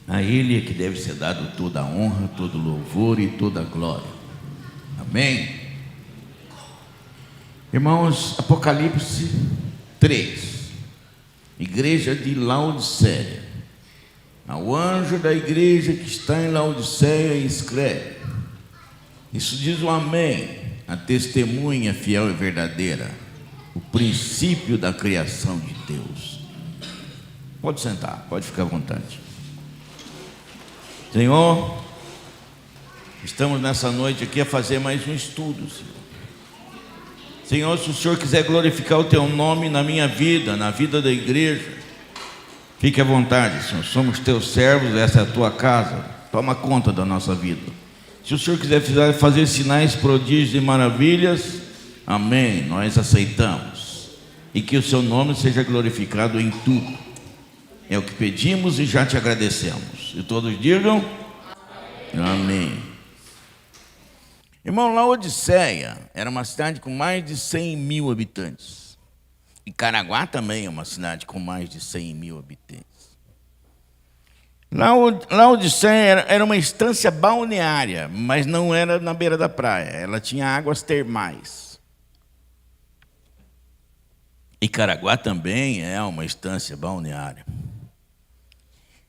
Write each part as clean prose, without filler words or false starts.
A Ele é que deve ser dado toda a honra, todo louvor e toda a glória. Amém? Irmãos, Apocalipse 3, igreja de Laodiceia. Ao anjo da igreja que está em Laodiceia escreve: isso diz o Amém, a testemunha fiel e verdadeira, o princípio da criação de Deus. Pode sentar, pode ficar à vontade. Senhor, estamos nessa noite aqui a fazer mais um estudo, Senhor. Senhor, se o Senhor quiser glorificar o Teu nome na minha vida, na vida da igreja, fique à vontade, Senhor. Somos Teus servos, essa é a Tua casa. Toma conta da nossa vida. Se o Senhor quiser fazer sinais, prodígios e maravilhas, amém, nós aceitamos. E que o Seu nome seja glorificado em tudo. É o que pedimos e já Te agradecemos. E todos digam amém. Irmão, Laodiceia era uma cidade com mais de 100 mil habitantes. E Caraguá também é uma cidade com mais de 100 mil habitantes. Laodiceia era uma estância balneária, mas não era na beira da praia. Ela tinha águas termais. E Caraguá também é uma estância balneária.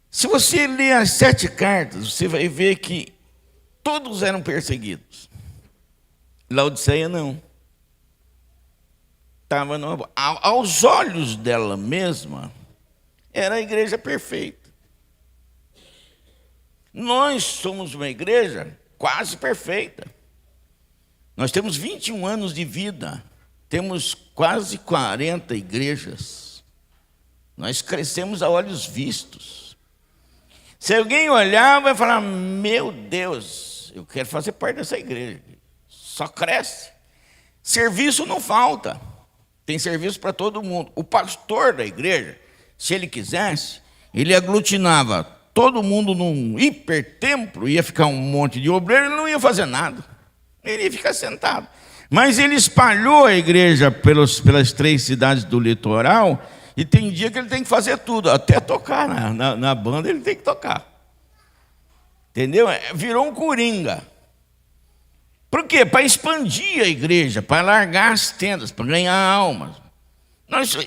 Se você ler as 7 cartas, você vai ver que todos eram perseguidos. Laodiceia não. Estava aos olhos dela mesma, era a igreja perfeita. Nós somos uma igreja quase perfeita. Nós temos 21 anos de vida, temos quase 40 igrejas. Nós crescemos a olhos vistos. Se alguém olhar, vai falar: meu Deus, eu quero fazer parte dessa igreja. Só cresce. Serviço não falta. Tem serviço para todo mundo. O pastor da igreja, se ele quisesse, ele aglutinava todo mundo num hipertemplo, ia ficar um monte de obreiro, ele não ia fazer nada. Ele ia ficar sentado. Mas ele espalhou a igreja pelas 3 cidades do litoral. E tem dia que ele tem que fazer tudo, até tocar na banda ele tem que tocar. Entendeu? Virou um coringa. Por quê? Para expandir a igreja, para largar as tendas, para ganhar almas.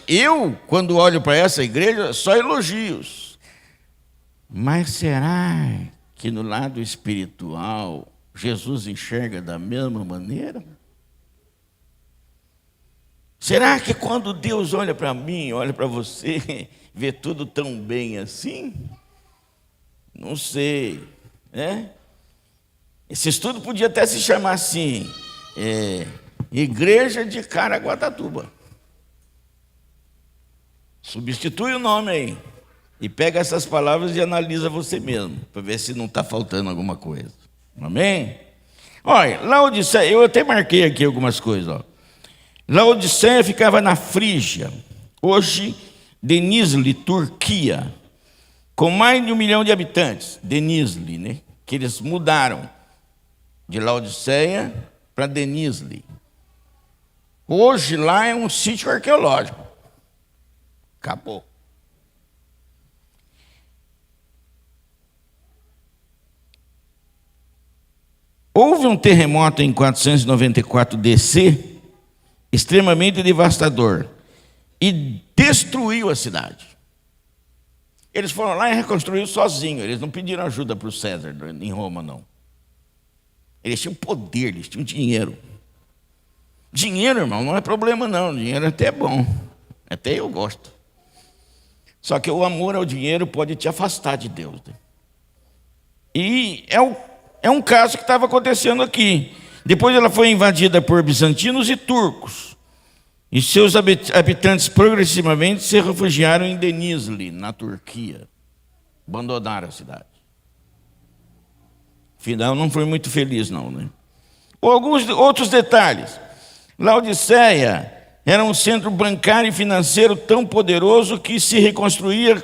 Eu, quando olho para essa igreja, só elogios. Mas será que no lado espiritual Jesus enxerga da mesma maneira? Será que quando Deus olha para mim, olha para você, vê tudo tão bem assim? Não sei, né? Esse estudo podia até se chamar assim, Igreja de Caraguatatuba. Substitui o nome aí. E pega essas palavras e analisa você mesmo, para ver se não está faltando alguma coisa. Amém? Olha, Laodiceia, eu até marquei aqui algumas coisas, ó. Laodiceia ficava na Frígia, hoje Denizli, Turquia, com mais de 1 milhão de habitantes. Denizli, né? Que eles mudaram de Laodiceia para Denizli. Hoje lá é um sítio arqueológico. Acabou. Houve um terremoto em 494 DC, extremamente devastador, e destruiu a cidade. Eles foram lá e reconstruíram sozinhos. Eles não pediram ajuda para o César em Roma, não. Eles tinham poder, eles tinham dinheiro. Dinheiro, irmão, não é problema não. Dinheiro até é bom. Até eu gosto. Só que o amor ao dinheiro pode te afastar de Deus. E é um caso que estava acontecendo aqui. Depois ela foi invadida por bizantinos e turcos. E seus habitantes progressivamente se refugiaram em Denizli, na Turquia. Abandonaram a cidade. Afinal, não foi muito feliz, não, né? Alguns outros detalhes. Laodiceia era um centro bancário e financeiro tão poderoso que se reconstruía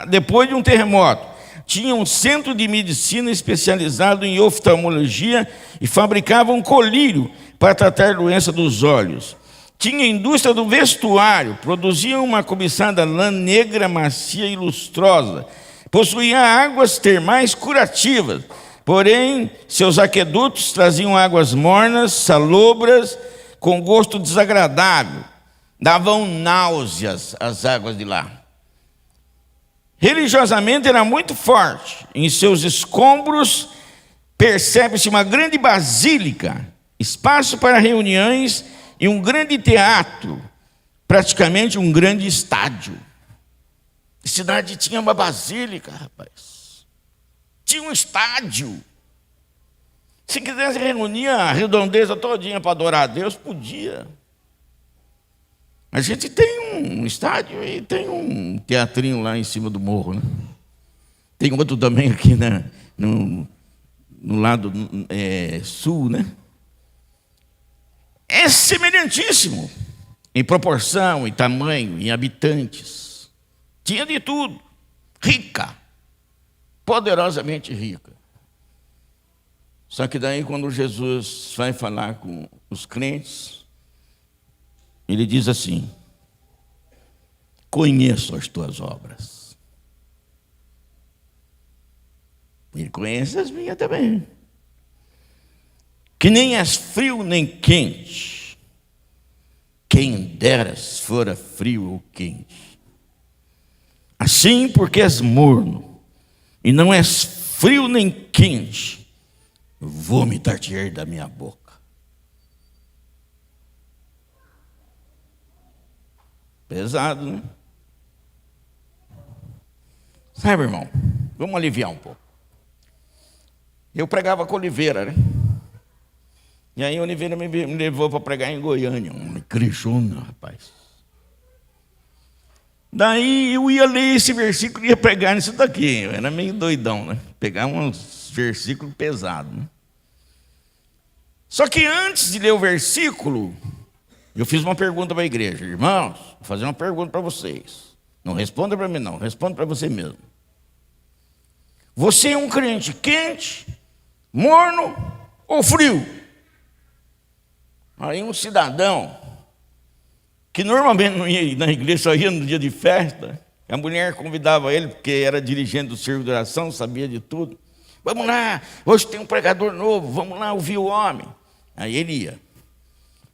depois de um terremoto. Tinha um centro de medicina especializado em oftalmologia e fabricava um colírio para tratar doença dos olhos. Tinha a indústria do vestuário, produzia uma cobiçada lã negra, macia e lustrosa, Possuía águas termais curativas, porém seus aquedutos traziam águas mornas, salobras, com gosto desagradável. Davam náuseas as águas de lá. Religiosamente era muito forte. Em seus escombros percebe-se uma grande basílica, espaço para reuniões e um grande teatro, praticamente um grande estádio. A cidade tinha uma basílica, rapaz. Tinha um estádio. Se quisesse reunir a redondeza todinha para adorar a Deus, podia. A gente tem um estádio e tem um teatrinho lá em cima do morro, né? Tem outro também aqui no lado sul, né? É semelhantíssimo em proporção, em tamanho, em habitantes. Tinha de tudo. Rica. Poderosamente rica. Só que daí quando Jesus vai falar com os crentes, ele diz assim: conheço as tuas obras. Ele conhece as minhas também. Que nem és frio nem quente. Quem dera se fora frio ou quente. Assim, porque és morno e não és frio nem quente, vomitar-te-ei da minha boca. Pesado, né? Sabe, irmão, vamos aliviar um pouco. Eu pregava com Oliveira, né? E aí Oliveira me levou para pregar em Goiânia, uma igrejona, rapaz. Daí eu ia ler esse versículo e ia pregar nisso daqui. Eu era meio doidão, né? Pegar uns versículos pesados, né? Só que antes de ler o versículo, eu fiz uma pergunta para a igreja. Irmãos, vou fazer uma pergunta para vocês. Não responda para mim, não. Responda para você mesmo. Você é um crente quente, morno ou frio? Aí um cidadão, que normalmente não ia na igreja, só ia no dia de festa, a mulher convidava ele, porque era dirigente do serviço de oração, sabia de tudo. Vamos lá, hoje tem um pregador novo, vamos lá ouvir o homem. Aí ele ia.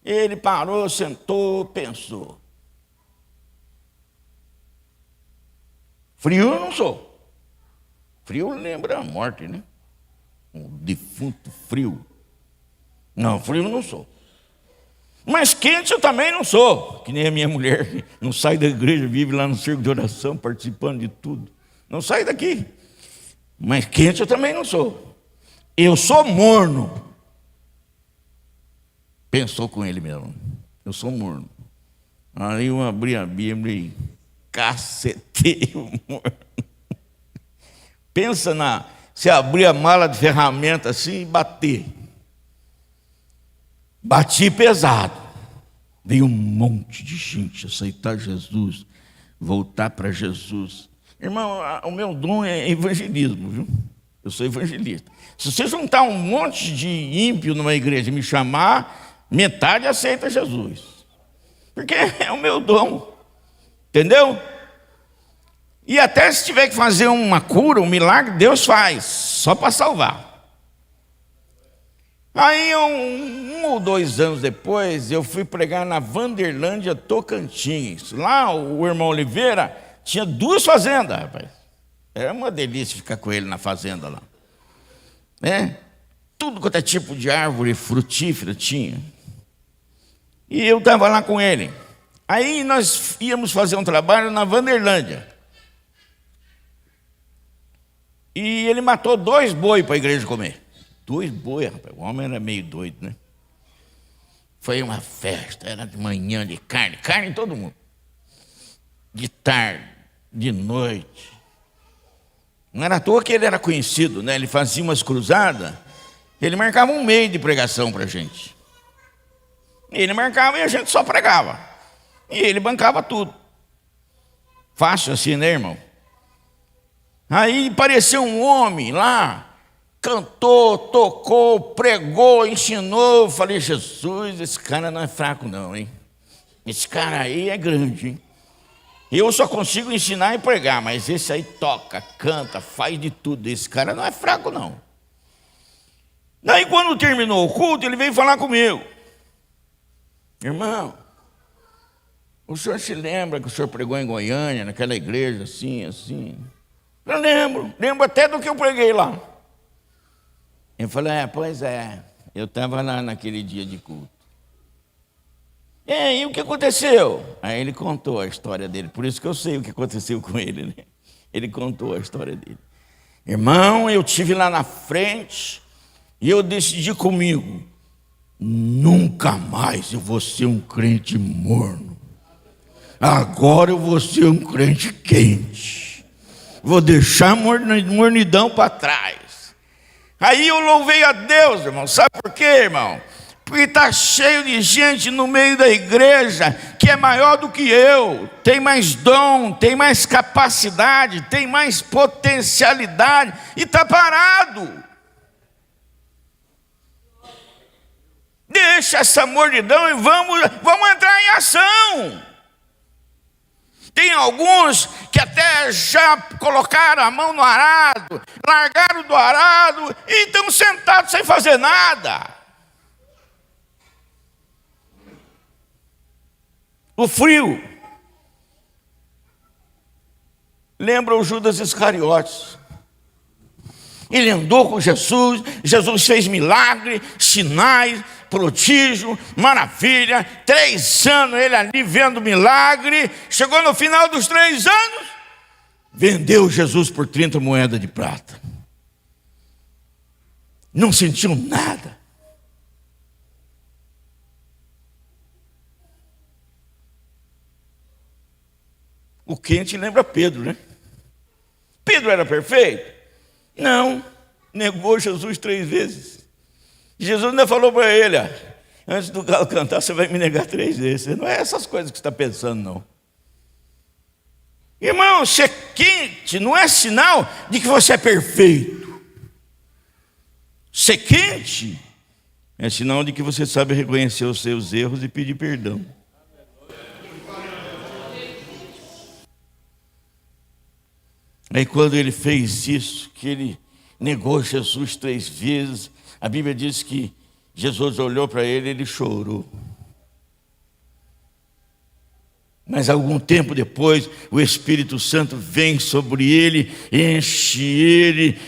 Ele parou, sentou, pensou. Frio eu não sou. Frio lembra a morte, né? Um defunto frio. Não, frio eu não sou. Mas quente eu também não sou. Que nem a minha mulher, que não sai da igreja, vive lá no circo de oração, participando de tudo. Não sai daqui. Mas quente eu também não sou. Eu sou morno. Pensou com ele mesmo. Eu sou morno. Aí eu abri a Bíblia e cacetei o morno. Pensa se abrir a mala de ferramenta assim e bater. Bati pesado. Veio um monte de gente aceitar Jesus, voltar para Jesus. Irmão, o meu dom é evangelismo, viu? Eu sou evangelista. Se você juntar um monte de ímpio numa igreja e me chamar, metade aceita Jesus. Porque é o meu dom. Entendeu? E até se tiver que fazer uma cura, um milagre, Deus faz, só para salvar. Aí, um ou 2 anos depois, eu fui pregar na Vanderlândia, Tocantins. Lá, o irmão Oliveira tinha 2 fazendas, rapaz. Era uma delícia ficar com ele na fazenda lá. Né? Tudo quanto é tipo de árvore frutífera tinha. E eu estava lá com ele. Aí nós íamos fazer um trabalho na Vanderlândia. E ele matou 2 boi para a igreja comer. 2 boi, rapaz. O homem era meio doido, né? Foi uma festa, era de manhã, de carne em todo mundo. De tarde, de noite. Não era à toa que ele era conhecido, né? Ele fazia umas cruzadas, ele marcava 1 mês de pregação para a gente. Ele marcava e a gente só pregava. E ele bancava tudo. Fácil assim, né, irmão? Aí apareceu um homem lá, cantou, tocou, pregou, ensinou. Eu falei, Jesus, esse cara não é fraco não, hein? Esse cara aí é grande, hein? Eu só consigo ensinar e pregar, mas esse aí toca, canta, faz de tudo. Esse cara não é fraco, não. Daí, quando terminou o culto, ele veio falar comigo. Irmão, o senhor se lembra que o senhor pregou em Goiânia, naquela igreja, assim, assim? Eu lembro até do que eu preguei lá. Eu falei, pois é, eu estava lá naquele dia de culto. E o que aconteceu? Aí ele contou a história dele, por isso que eu sei o que aconteceu com ele, né? Ele contou a história dele. Irmão, eu estive lá na frente e eu decidi comigo, nunca mais eu vou ser um crente morno. Agora eu vou ser um crente quente. Vou deixar a mornidão para trás. Aí eu louvei a Deus, irmão. Sabe por quê, irmão? Porque está cheio de gente no meio da igreja que é maior do que eu, tem mais dom, tem mais capacidade, tem mais potencialidade e está parado. Deixa essa mornidão e vamos entrar em ação. Tem alguns que até já colocaram a mão no arado, largaram do arado e estão sentados sem fazer nada. O frio lembra o Judas Iscariotes. Ele andou com Jesus, Jesus fez milagre, sinais, prodígio, maravilha. 3 anos ele ali vendo milagre. Chegou no final dos 3 anos, vendeu Jesus por 30 moedas de prata. Não sentiu nada. O quente lembra Pedro, né? Pedro era perfeito? Não, negou Jesus 3 vezes. Jesus ainda falou para ele, antes do galo cantar, você vai me negar 3 vezes. Não é essas coisas que você está pensando, não. Irmão, ser quente não é sinal de que você é perfeito. Ser quente é sinal de que você sabe reconhecer os seus erros e pedir perdão. Aí quando ele fez isso, que ele negou Jesus 3 vezes, a Bíblia diz que Jesus olhou para ele e ele chorou. Mas algum tempo depois, o Espírito Santo vem sobre ele, enche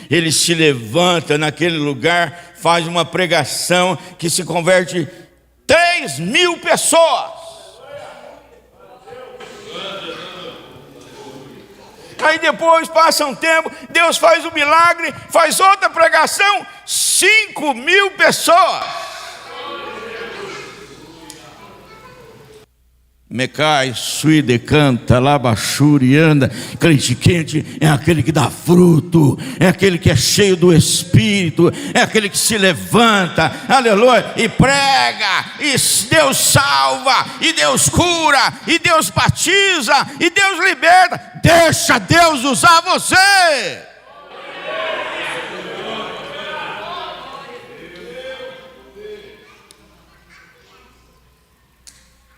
ele se levanta naquele lugar, faz uma pregação que se converte 3.000 pessoas. Aí depois passa um tempo, Deus faz um milagre, faz outra pregação, 5.000 pessoas. Mecai, suide, canta, labachuri, anda. Crente quente é aquele que dá fruto, é aquele que é cheio do Espírito, é aquele que se levanta, aleluia, e prega, e Deus salva, e Deus cura, e Deus batiza, e Deus liberta. Deixa Deus usar você.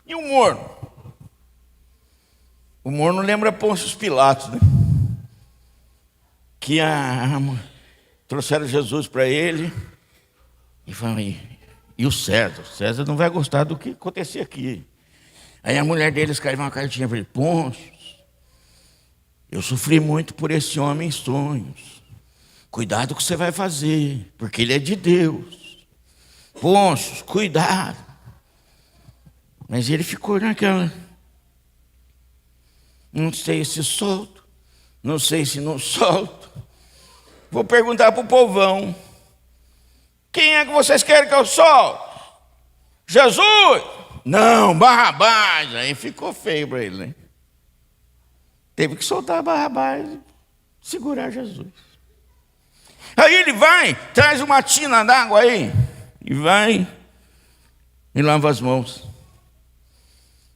E o morno? O morno lembra Pôncio Pilatos, né? Que trouxeram Jesus para ele e falaram, e o César? O César não vai gostar do que acontecer aqui. Aí a mulher dele escreveu uma cartinha para ele, Pôncio, eu sofri muito por esse homem em sonhos. Cuidado com o que você vai fazer, porque ele é de Deus. Pôncio, cuidado. Mas ele ficou naquela, não sei se solto, não sei se não solto. Vou perguntar para o povão, quem é que vocês querem que eu solte? Jesus? Não, Barrabás. Aí ficou feio para ele, né? Teve que soltar Barrabás e segurar Jesus. Aí ele vai, traz uma tina d'água aí, e vai e lava as mãos.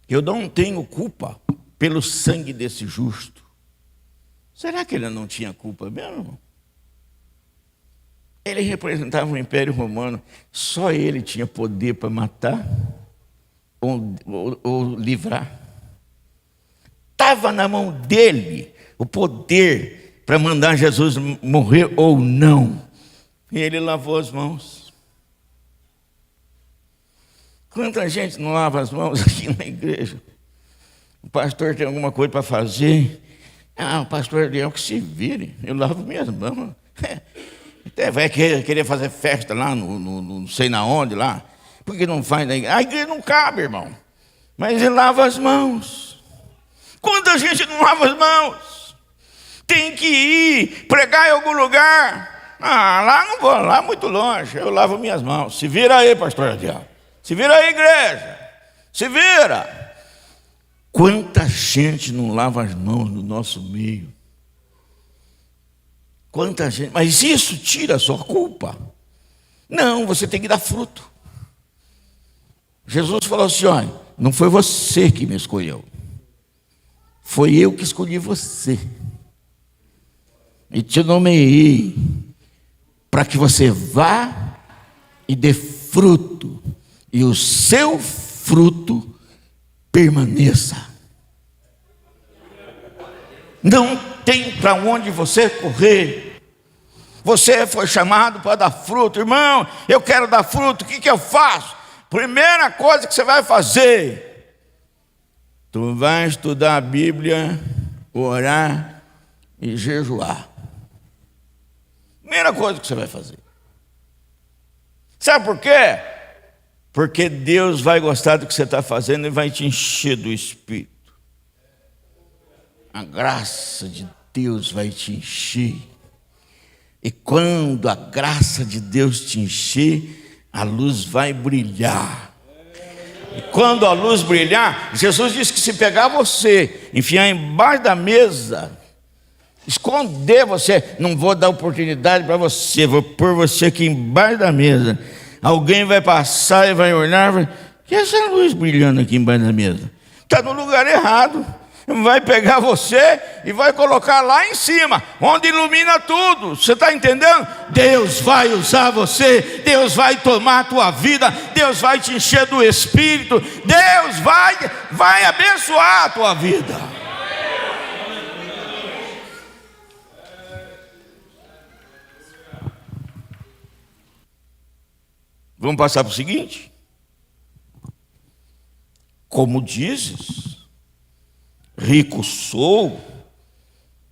Eu não tenho culpa pelo sangue desse justo. Será que ele não tinha culpa mesmo? Ele representava o Império Romano. Só ele tinha poder para matar ou livrar. estava na mão dele o poder para mandar Jesus morrer ou não. E ele lavou as mãos. Quanta gente não lava as mãos aqui na igreja? O pastor tem alguma coisa para fazer? O pastor Ariel que se vire, eu lavo minhas mãos. Até vai querer fazer festa lá, não sei na onde lá. Por que não faz na igreja? A igreja não cabe, irmão. Mas ele lava as mãos. Quanta gente não lava as mãos? Tem que ir pregar em algum lugar. Lá não vou, lá muito longe. Eu lavo minhas mãos. Se vira aí, pastor Ariel. Se vira aí, igreja. Se vira. Quanta gente não lava as mãos no nosso meio? Quanta gente, mas isso tira a sua culpa? Não, você tem que dar fruto. Jesus falou assim: olha, não foi você que me escolheu, foi eu que escolhi você e te nomeei para que você vá e dê fruto, e o seu fruto permaneça. Não tem para onde você correr. Você foi chamado para dar fruto. Irmão, eu quero dar fruto, o que eu faço? Primeira coisa que você vai fazer: tu vai estudar a Bíblia, orar e jejuar. Primeira coisa que você vai fazer. Sabe por quê? Porque Deus vai gostar do que você está fazendo e vai te encher do Espírito. A graça de Deus vai te encher. E quando a graça de Deus te encher, a luz vai brilhar. E quando a luz brilhar, Jesus disse que se pegar você, enfiar embaixo da mesa, esconder você, não vou dar oportunidade para você, vou pôr você aqui embaixo da mesa. Alguém vai passar e vai olhar, vai, que é essa luz brilhando aqui embaixo da mesa? Está no lugar errado. Vai pegar você e vai colocar lá em cima, onde ilumina tudo. Você está entendendo? Deus vai usar você, Deus vai tomar a tua vida, Deus vai te encher do Espírito, Deus vai abençoar a tua vida. Vamos passar para o seguinte: como dizes, rico sou,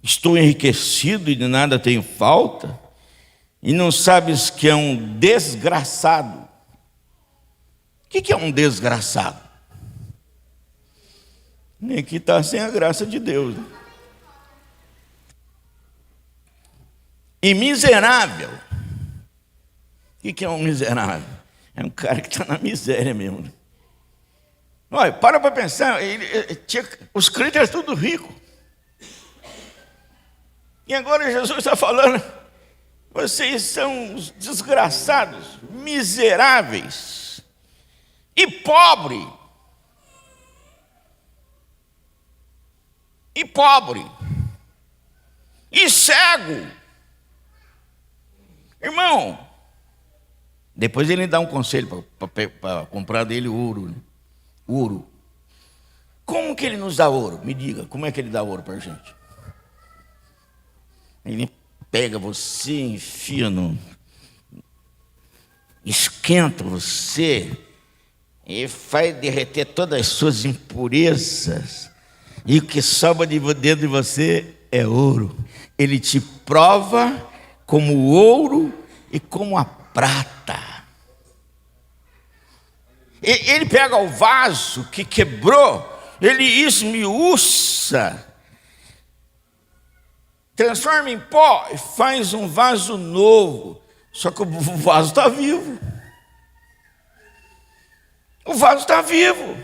estou enriquecido e de nada tenho falta, e não sabes que é um desgraçado. O que é um desgraçado? Nem que está sem a graça de Deus. E miserável. O que é um miserável? É um cara que está na miséria mesmo. Olha, para pensar, os crentes eram tudo ricos. E agora Jesus está falando: vocês são os desgraçados, miseráveis e pobre. E cego. Irmão, depois ele dá um conselho para comprar dele ouro, né? Ouro. Como que ele nos dá ouro? Me diga, como é que ele dá ouro para a gente? Ele pega você, enfia esquenta você e faz derreter todas as suas impurezas, e o que sobra de dentro de você é ouro. Ele te prova como o ouro e como a prata. Ele pega o vaso que quebrou, ele esmiuça, transforma em pó e faz um vaso novo. Só que o vaso está vivo. O vaso está vivo.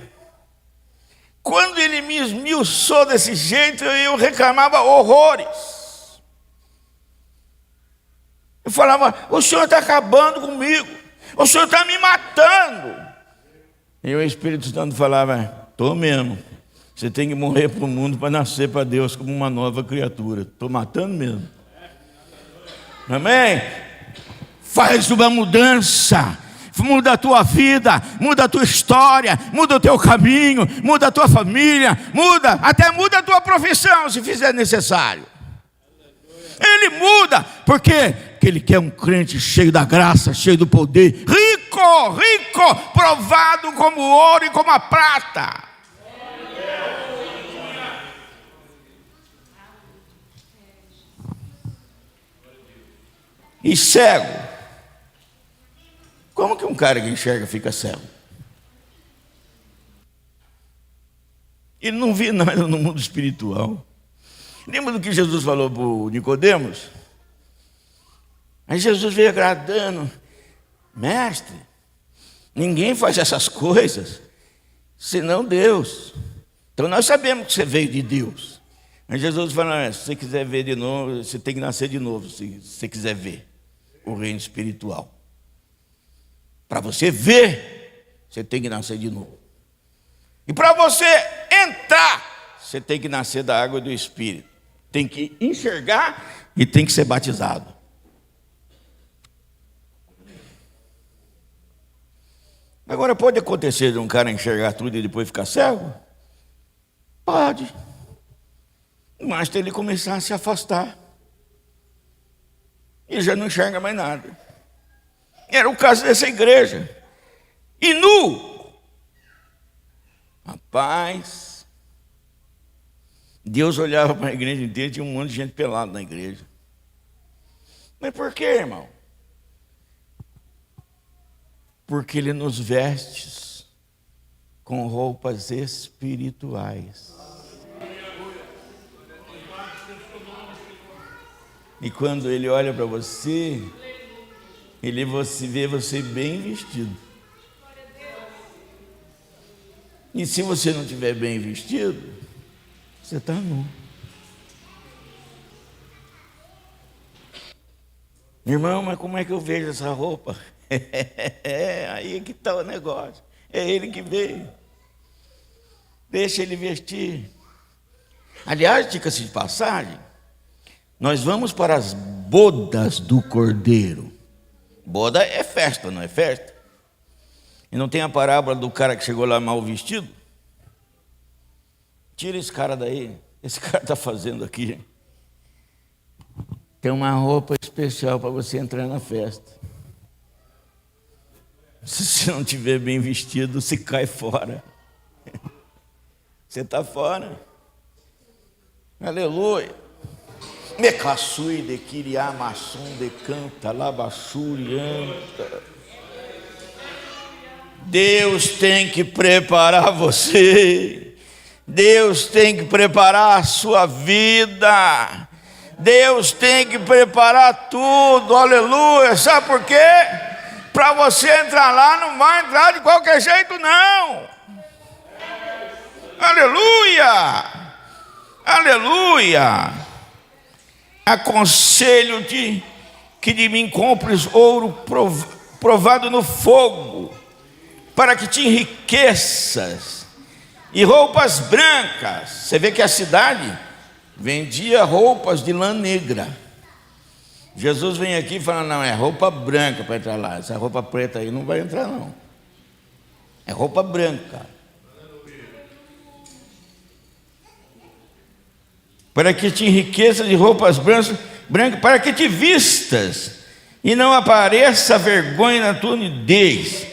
Quando ele me esmiuçou desse jeito, eu reclamava horrores. Eu falava: o Senhor está acabando comigo, o Senhor está me matando. E o Espírito Santo falava: estou mesmo. Você tem que morrer para o mundo para nascer para Deus como uma nova criatura. Estou matando mesmo. Amém? Faz uma mudança. muda a tua vida, muda a tua história, muda o teu caminho, muda a tua família, até muda a tua profissão, se fizer necessário. Ele muda, por quê? Porque Ele quer um crente cheio da graça, cheio do poder, rico, provado como o ouro e como a prata. E cego. Como que um cara que enxerga fica cego? Ele não vê nada no mundo espiritual. Lembra do que Jesus falou para o Nicodemos? Aí Jesus veio agradando: mestre, ninguém faz essas coisas senão Deus. Então nós sabemos que você veio de Deus. Mas Jesus falou: se você quiser ver de novo, você tem que nascer de novo, se você quiser ver o reino espiritual. Para você ver, você tem que nascer de novo. E para você entrar, você tem que nascer da água e do Espírito. Tem que enxergar e tem que ser batizado. Agora, pode acontecer de um cara enxergar tudo e depois ficar cego? Pode. Mas ele começar a se afastar. E já não enxerga mais nada. Era o caso dessa igreja. E rapaz, Deus olhava para a igreja inteira e tinha um monte de gente pelada na igreja. Mas por quê, irmão? Porque Ele nos veste com roupas espirituais. E quando Ele olha para você, Ele vê você bem vestido. E se você não estiver bem vestido, você está nu. Irmão, mas como é que eu vejo essa roupa? Aí que está o negócio. É Ele que veio. Deixa Ele vestir. Aliás, dica-se de passagem, nós vamos para as bodas do Cordeiro. Boda é festa, não é festa? E não tem a parábola do cara que chegou lá mal vestido? Tira esse cara daí. Esse cara está fazendo aqui. Tem uma roupa especial para você entrar na festa. Se você não estiver bem vestido, você cai fora. Você está fora. Aleluia. Mecassui de Kiriamassum de canta labachurianta. Deus tem que preparar você. Deus tem que preparar a sua vida. Deus tem que preparar tudo. Aleluia. Sabe por quê? Para você entrar lá, não vai entrar de qualquer jeito, não. Aleluia. Aleluia. Aconselho-te que de mim compres ouro provado no fogo, para que te enriqueças, e roupas brancas. Você vê que a cidade vendia roupas de lã negra. Jesus vem aqui e fala: não, é roupa branca para entrar lá. Essa roupa preta aí não vai entrar, não. É roupa branca. Para que te enriqueças de roupas brancas, para que te vistas, e não apareça vergonha na tua nudez,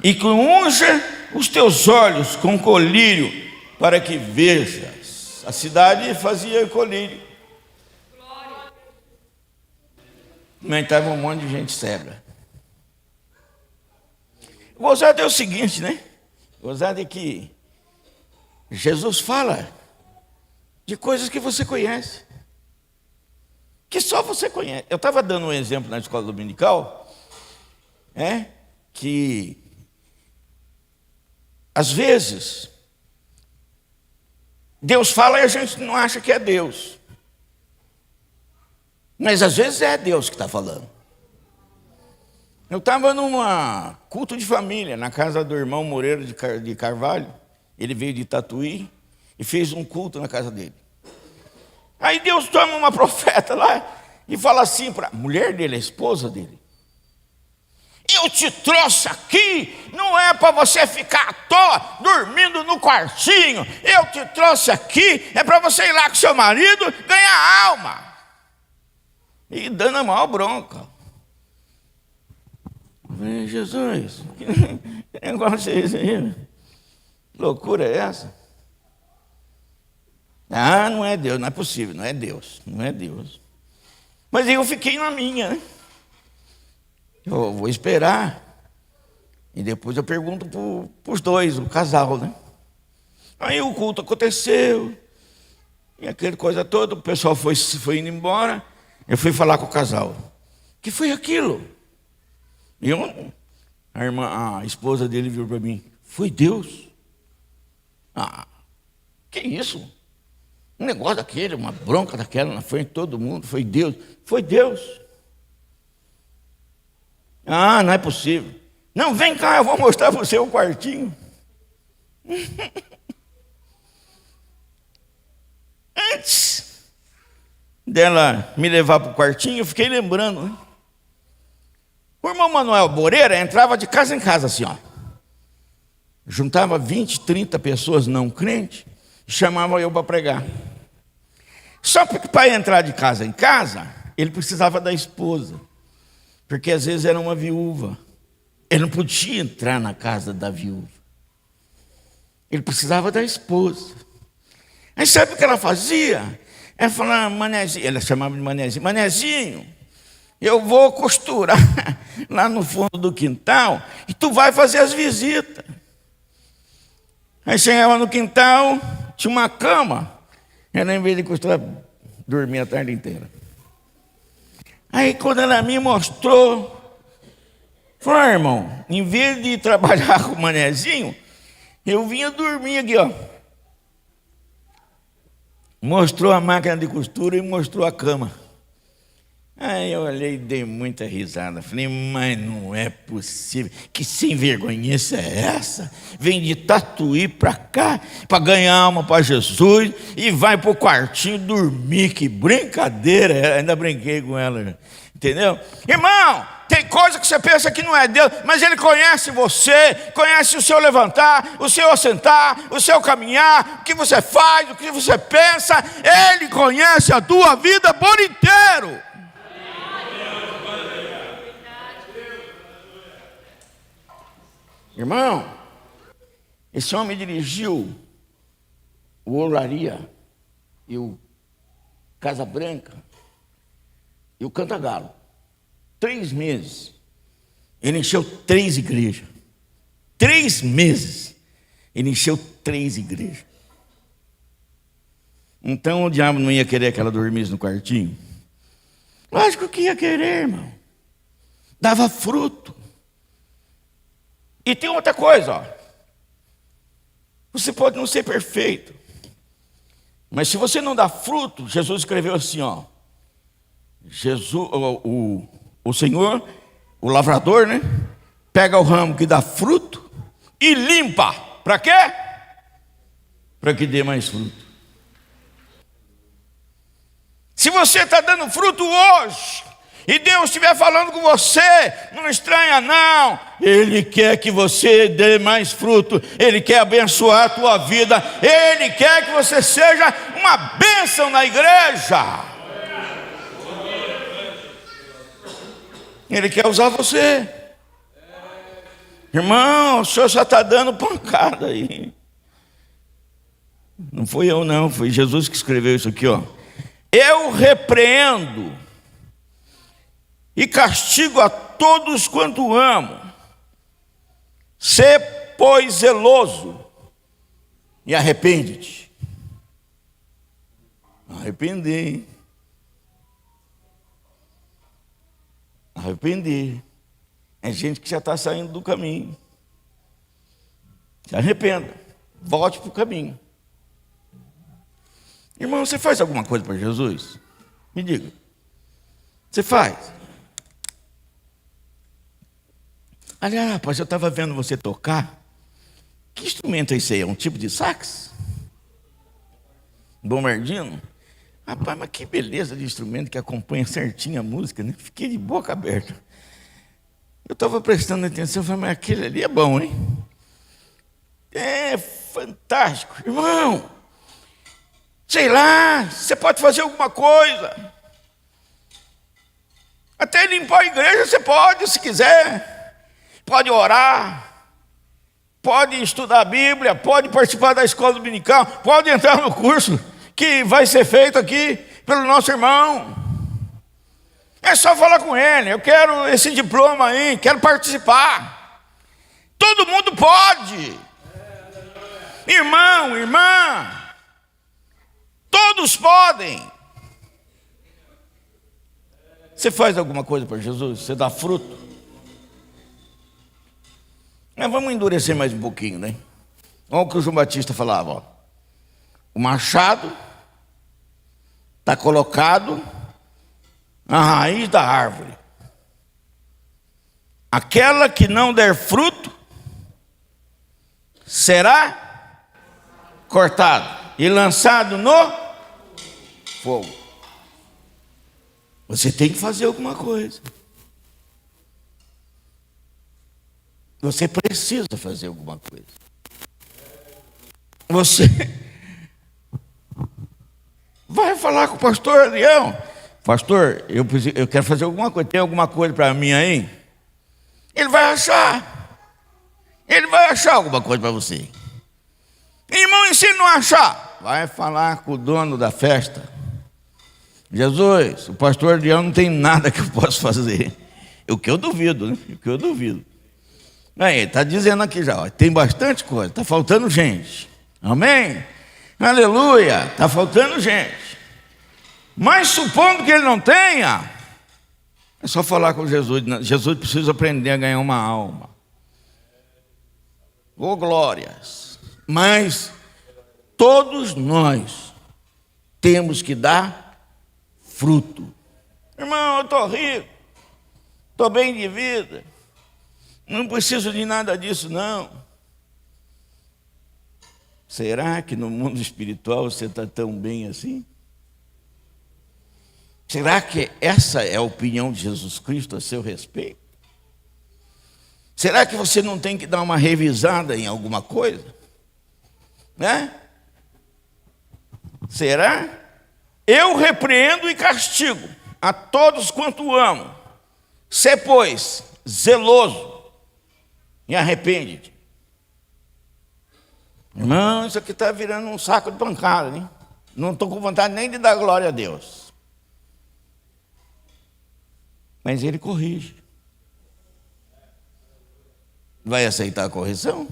e que unja os teus olhos com colírio, para que vejas. A cidade fazia colírio. Mas estava um monte de gente cega. O gozado é o seguinte, né? O gozado é que Jesus fala de coisas que você conhece, que só você conhece. Eu estava dando um exemplo na escola dominical, que às vezes Deus fala e a gente não acha que é Deus, mas às vezes é Deus que está falando. Eu estava num culto de família na casa do irmão Moreira de Carvalho. Ele veio de Tatuí e fez um culto na casa dele. Aí Deus toma uma profeta lá e fala assim para a mulher dele, a esposa dele: eu Eu te trouxe aqui, não é para você ficar à toa, dormindo no quartinho. Eu te trouxe aqui, é para você ir lá com seu marido, ganhar alma. E dando a maior bronca. Jesus, que negócio é esse aí? Que loucura é essa? Ah, não é Deus, não é possível, não é Deus, não é Deus. Mas eu fiquei na minha, né? Eu vou esperar. E depois eu pergunto para os dois, o casal, né? Aí o culto aconteceu. E aquela coisa toda, o pessoal foi indo embora. Eu fui falar com o casal. O que foi aquilo? E a esposa dele virou para mim. Foi Deus. Ah, que isso? Um negócio daquele, uma bronca daquela na frente de todo mundo. Foi Deus. Foi Deus. Ah, não é possível. Não, vem cá, eu vou mostrar para você o quartinho. Antes dela me levar para o quartinho, eu fiquei lembrando, né? O irmão Manuel Moreira entrava de casa em casa assim, ó. Juntava 20, 30 pessoas não crentes e chamava eu para pregar. Só porque para entrar de casa em casa, ele precisava da esposa. Porque às vezes era uma viúva. Ele não podia entrar na casa da viúva. Ele precisava da esposa. Aí sabe o que ela fazia? Ela falava, Manezinho, ela chamava de Manezinho, Manezinho, eu vou costurar lá no fundo do quintal e tu vai fazer as visitas. Aí chegava no quintal, tinha uma cama. Ela, em vez de costurar, dormia a tarde inteira. Aí quando ela me mostrou, falou, irmão, em vez de trabalhar com o Manezinho, eu vinha dormir aqui, ó. Mostrou a máquina de costura e mostrou a cama. Aí eu olhei e dei muita risada. Falei, mas não é possível. Que sem vergonhice é essa? Vem de Tatuí para cá para ganhar alma para Jesus e vai para o quartinho dormir. Que brincadeira. Eu ainda brinquei com ela. Entendeu? Irmão, tem coisa que você pensa que não é Deus, mas Ele conhece você, conhece o seu levantar, o seu assentar, o seu caminhar, o que você faz, o que você pensa. Ele conhece a tua vida por inteiro. Irmão, esse homem dirigiu o Olaria e o Casa Branca e o Cantagalo. 3 meses. Ele encheu 3 igrejas. 3 meses. Ele encheu 3 igrejas. Então o diabo não ia querer que ela dormisse no quartinho? Lógico que ia querer, irmão. Dava fruto. E tem outra coisa, ó. Você pode não ser perfeito, mas se você não dá fruto, Jesus escreveu assim, ó. Jesus, o Senhor, o lavrador, né? Pega o ramo que dá fruto e limpa. Para quê? Para que dê mais fruto. Se você está dando fruto hoje, e Deus estiver falando com você, não estranha não. Ele quer que você dê mais fruto. Ele quer abençoar a tua vida. Ele quer que você seja uma bênção na igreja. Ele quer usar você. Irmão, o senhor só está dando pancada aí. Não fui eu não, foi Jesus que escreveu isso aqui, ó. Eu repreendo e castigo a todos quanto amo. Sê, pois, zeloso e arrepende-te. Arrepender. Arrepender. É gente que já está saindo do caminho. Se arrependa. Volte para o caminho. Irmão, você faz alguma coisa para Jesus? Me diga. Você faz? Aliás, rapaz, eu estava vendo você tocar. Que instrumento é esse aí? É um tipo de sax? Bombardino? Rapaz, mas que beleza de instrumento que acompanha certinho a música, né? Fiquei de boca aberta. Eu estava prestando atenção, falei, mas aquele ali é bom, hein? É fantástico. Irmão, sei lá, você pode fazer alguma coisa. Até limpar a igreja você pode, se quiser. Pode orar, pode estudar a Bíblia, pode participar da escola dominical, pode entrar no curso que vai ser feito aqui pelo nosso irmão. É só falar com ele, eu quero esse diploma aí, quero participar. Todo mundo pode. Irmão, irmã, todos podem. Você faz alguma coisa para Jesus? Você dá fruto? Mas vamos endurecer mais um pouquinho, né? Olha o que o João Batista falava, ó. O machado está colocado na raiz da árvore. Aquela que não der fruto será cortado e lançado no fogo. Você tem que fazer alguma coisa. Você precisa fazer alguma coisa. Você vai falar com o pastor Adrião. Pastor, eu quero fazer alguma coisa. Tem alguma coisa para mim aí? Ele vai achar. Ele vai achar alguma coisa para você. Irmão, e se não achar? Vai falar com o dono da festa. Jesus, o pastor Adrião não tem nada que eu possa fazer. O que eu duvido, né? O que eu duvido. Aí, está dizendo aqui já, ó, tem bastante coisa, está faltando gente. Amém? Aleluia, está faltando gente. Mas supondo que ele não tenha, é só falar com Jesus. Jesus precisa aprender a ganhar uma alma. Oh, glórias. Mas todos nós temos que dar fruto. Irmão, eu estou rico, estou bem de vida, não preciso de nada disso, não. Será que no mundo espiritual você está tão bem assim? Será que essa é a opinião de Jesus Cristo a seu respeito? Será que você não tem que dar uma revisada em alguma coisa? Né? Será? Eu repreendo e castigo a todos quanto amo. Sê, pois, zeloso e arrepende-te. Irmão, isso aqui está virando um saco de pancada, hein? Não estou com vontade nem de dar glória a Deus. Mas ele corrige. Vai aceitar a correção?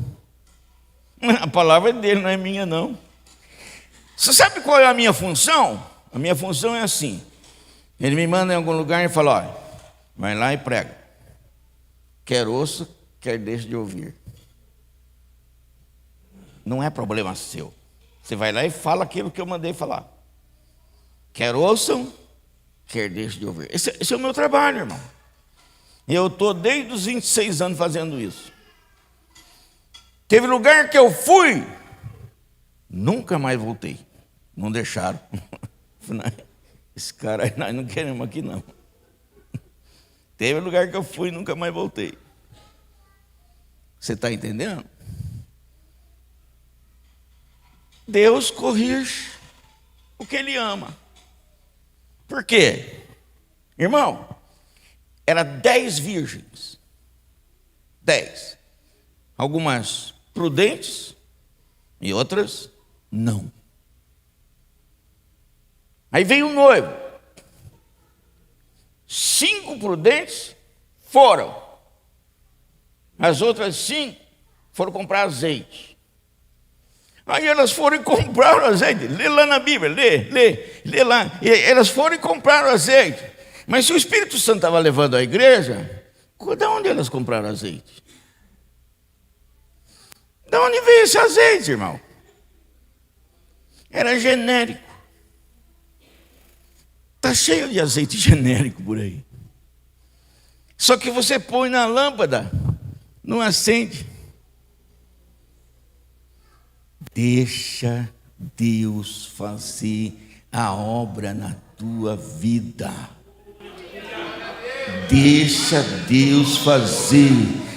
A palavra é dele, não é minha, não. Você sabe qual é a minha função? A minha função é assim. Ele me manda em algum lugar e fala, olha, vai lá e prega. Quer ouça, quer deixe de ouvir. Não é problema seu. Você vai lá e fala aquilo que eu mandei falar. Quer ouçam, quer deixe de ouvir. Esse é o meu trabalho, irmão. Eu estou desde os 26 anos fazendo isso. Teve lugar que eu fui, nunca mais voltei. Não deixaram. Esse cara aí, nós não queremos aqui, não. Teve lugar que eu fui, nunca mais voltei. Você está entendendo? Deus corrige o que Ele ama. Por quê? Irmão, era 10 virgens. 10. Algumas prudentes e outras não. Aí veio o noivo. 5 prudentes foram. As outras 5 foram comprar azeite. Aí elas foram e compraram azeite. Lê lá na Bíblia, lê lá. E elas foram e compraram azeite. Mas se o Espírito Santo estava levando a igreja, de onde elas compraram azeite? De onde veio esse azeite, irmão? Era genérico. Está cheio de azeite genérico por aí. Só que você põe na lâmpada, não acende. Deixa Deus fazer a obra na tua vida. Deixa Deus fazer.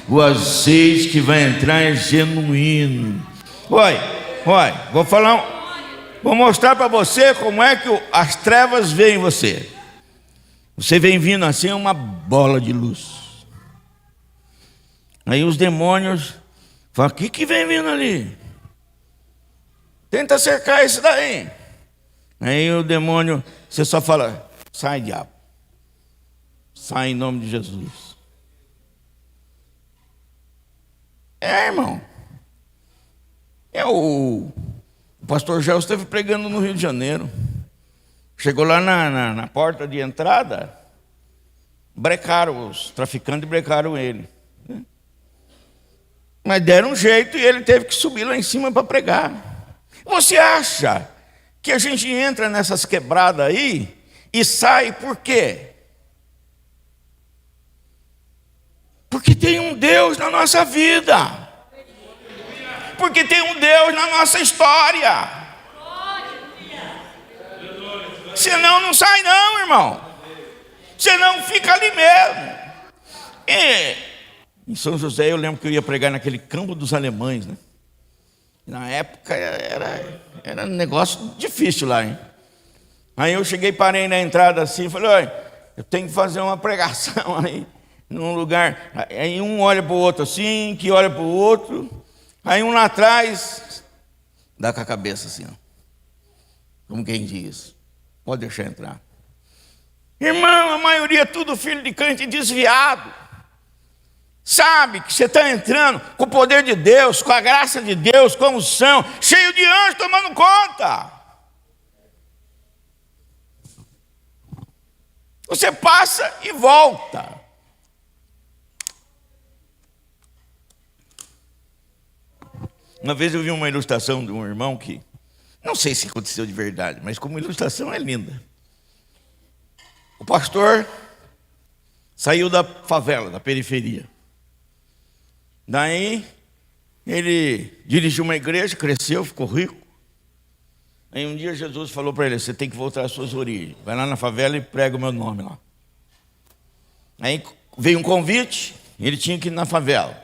O azeite que vai entrar é genuíno. Olha, vou mostrar para você como é que as trevas veem você. Você vem vindo assim, uma bola de luz. Aí os demônios falam: o que vem vindo ali? Tenta cercar isso daí. Aí o demônio, você só fala: sai, diabo. Sai em nome de Jesus. Irmão. O pastor Gel esteve pregando no Rio de Janeiro. Chegou lá na porta de entrada, brecaram os traficantes, brecaram ele. Mas deram um jeito e ele teve que subir lá em cima para pregar. Você acha que a gente entra nessas quebradas aí e sai por quê? Porque tem um Deus na nossa vida. Porque tem um Deus na nossa história. Senão não sai não, irmão. Senão fica ali mesmo. E em São José eu lembro que eu ia pregar naquele campo dos alemães, né? Na época era um negócio difícil lá, hein? Aí eu cheguei, parei na entrada assim, falei: olha, eu tenho que fazer uma pregação aí, num lugar. Aí um olha para o outro assim, que olha para o outro. Aí um lá atrás dá com a cabeça assim, ó. Como quem diz: pode deixar entrar. Irmão, a maioria é tudo filho de crente desviado. Sabe que você está entrando com o poder de Deus, com a graça de Deus, com a unção, cheio de anjos tomando conta. Você passa e volta. Uma vez eu vi uma ilustração de um irmão que, não sei se aconteceu de verdade, mas como ilustração é linda. O pastor saiu da favela, da periferia. Daí, ele dirigiu uma igreja, cresceu, ficou rico. Aí um dia Jesus falou para ele: você tem que voltar às suas origens. Vai lá na favela e prega o meu nome lá. Aí veio um convite, ele tinha que ir na favela.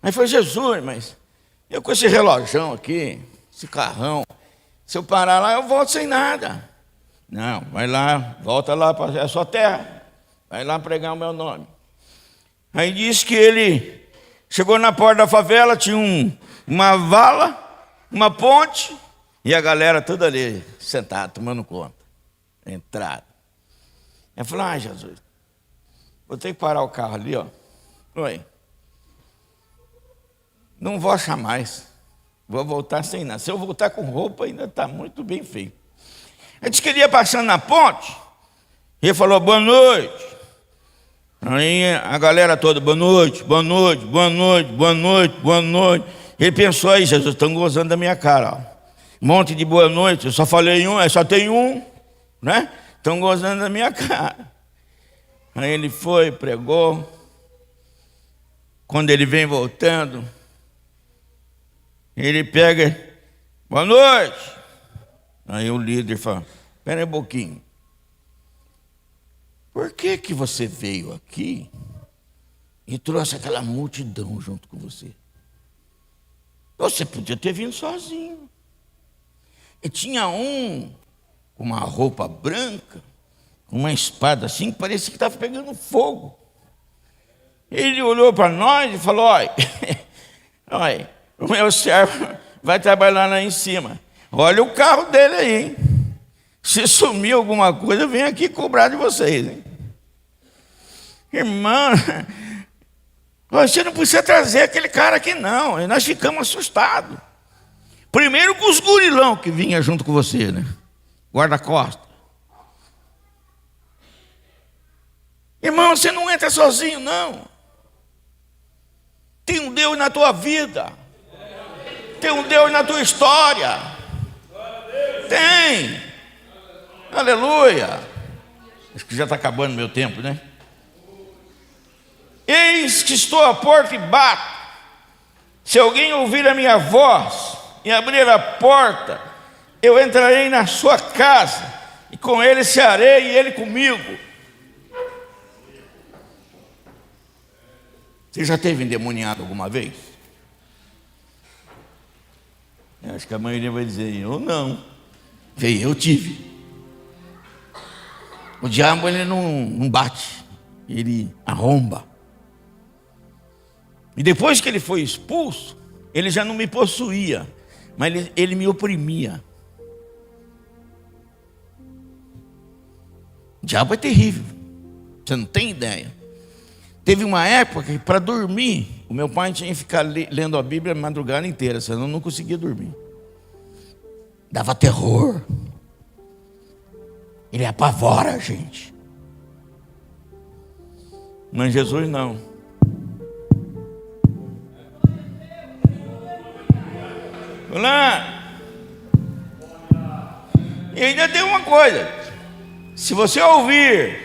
Aí foi: Jesus, mas eu com esse relojão aqui, esse carrão, se eu parar lá, eu volto sem nada. Não, vai lá, volta lá para a sua terra. Vai lá pregar o meu nome. Aí disse que ele chegou na porta da favela, tinha uma vala, uma ponte, e a galera toda ali, sentada, tomando conta. Entrada. Ele falou: Jesus, vou ter que parar o carro ali, ó. Oi. Não vou achar mais. Vou voltar sem nada. Se eu voltar com roupa, ainda está muito bem feito. Ele disse que ele ia passando na ponte, e ele falou: boa noite. Aí a galera toda: boa noite, boa noite, boa noite, boa noite, boa noite. Ele pensou: aí, Jesus, estão gozando da minha cara, ó. Um monte de boa noite, eu só falei um, só tem um, né? Estão gozando da minha cara. Aí ele foi, pregou. Quando ele vem voltando, ele pega: boa noite. Aí o líder fala: espera aí um pouquinho. Por que você veio aqui e trouxe aquela multidão junto com você? Você podia ter vindo sozinho. E tinha um com uma roupa branca, com uma espada assim, que parecia que estava pegando fogo. Ele olhou para nós e falou: olha, olha, o meu servo vai trabalhar lá em cima. Olha o carro dele aí, hein? Se sumir alguma coisa, eu venho aqui cobrar de vocês, hein? Irmã, você não precisa trazer aquele cara aqui não. E nós ficamos assustados. Primeiro com os gurilão que vinha junto com você, né? Guarda-costas. Irmão, você não entra sozinho, não. Tem um Deus na tua vida. Tem um Deus na tua história. Tem. Aleluia. Acho que já está acabando meu tempo, né? Eis que estou à porta e bato. Se alguém ouvir a minha voz e abrir a porta, eu entrarei na sua casa, e com ele cearei e ele comigo. Você já teve endemoniado alguma vez? Eu acho que a maioria vai dizer, eu não. Eu tive. O diabo, ele não bate, ele arromba. E depois que ele foi expulso, ele já não me possuía, mas ele me oprimia. O diabo é terrível, você não tem ideia. Teve uma época que para dormir, o meu pai tinha que ficar lendo a Bíblia a madrugada inteira, senão eu não conseguia dormir. Dava terror. Ele apavora a gente. Mas Jesus não. Olá. E ainda tem uma coisa. Se você ouvir,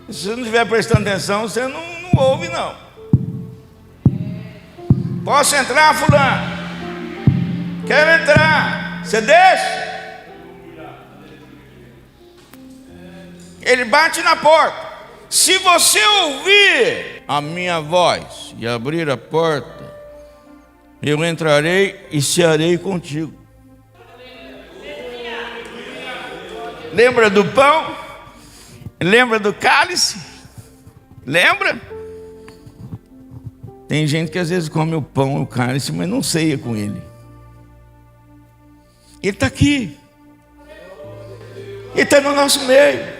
se você não estiver prestando atenção, você não ouve não. Posso entrar, fulano? Quero entrar. Você deixa? Ele bate na porta. Se você ouvir a minha voz e abrir a porta, eu entrarei e cearei contigo. Lembra do pão? Lembra do cálice? Lembra? Tem gente que às vezes come o pão e o cálice, mas não ceia com ele. Ele está aqui. Ele está no nosso meio.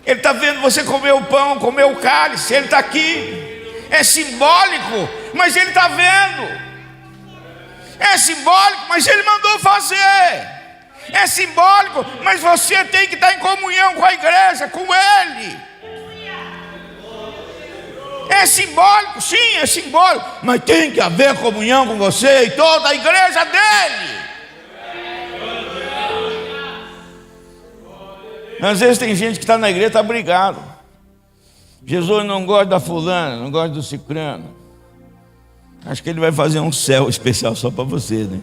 Ele está vendo você comer o pão, comer o cálice. Ele está aqui. É simbólico, mas ele está vendo. É simbólico, mas ele mandou fazer. É simbólico, mas você tem que estar em comunhão com a igreja, com ele. É simbólico, sim, é simbólico, mas tem que haver comunhão com você e toda a igreja dele. Às vezes tem gente que está na igreja e está brigado. Jesus não gosta da fulana, não gosta do cicrano. Acho que ele vai fazer um céu especial só para você, né?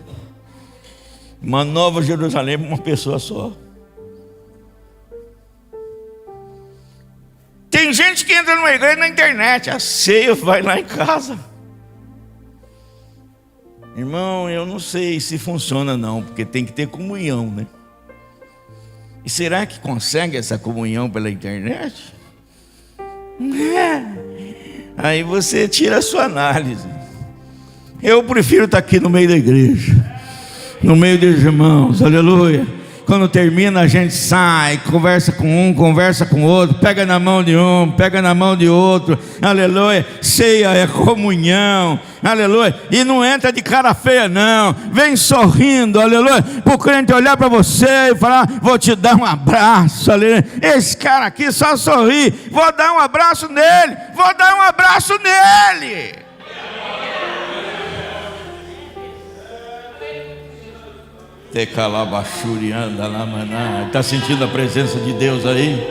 Uma nova Jerusalém para uma pessoa só. Tem gente que entra numa igreja na internet, a ceia vai lá em casa. Irmão, eu não sei se funciona não, porque tem que ter comunhão, né? E será que consegue essa comunhão pela internet? Aí você tira a sua análise. Eu prefiro estar aqui no meio da igreja, no meio dos irmãos, aleluia. Quando termina a gente sai, conversa com um, conversa com outro, pega na mão de um, pega na mão de outro, aleluia. Ceia é comunhão, aleluia. E não entra de cara feia não, vem sorrindo, aleluia, para o crente olhar para você e falar, vou te dar um abraço, aleluia. Esse cara aqui só sorri, vou dar um abraço nele, vou dar um abraço nele. Está sentindo a presença de Deus aí?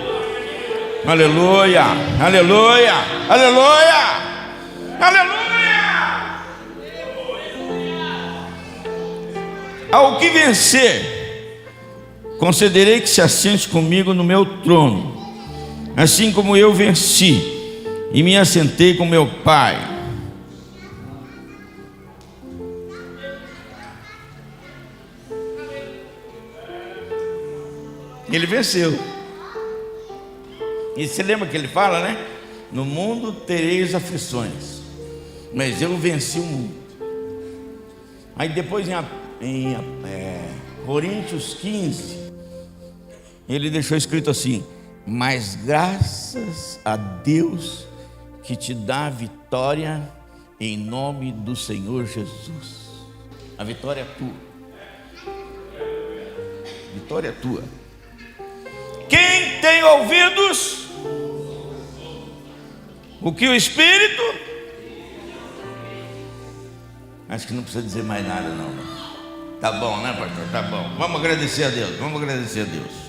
Aleluia, aleluia, aleluia, aleluia. Ao que vencer, concederei que se assente comigo no meu trono, assim como eu venci e me assentei com meu Pai. Ele venceu. E você lembra que ele fala, né? No mundo tereis aflições, mas eu venci o mundo. Aí depois em Coríntios 15, ele deixou escrito assim: mas graças a Deus que te dá a vitória em nome do Senhor Jesus. A vitória é tua. A vitória é tua. Quem tem ouvidos, o que o Espírito, acho que não precisa dizer mais nada não. Tá bom, né, pastor? Tá bom. Vamos agradecer a Deus. Vamos agradecer a Deus.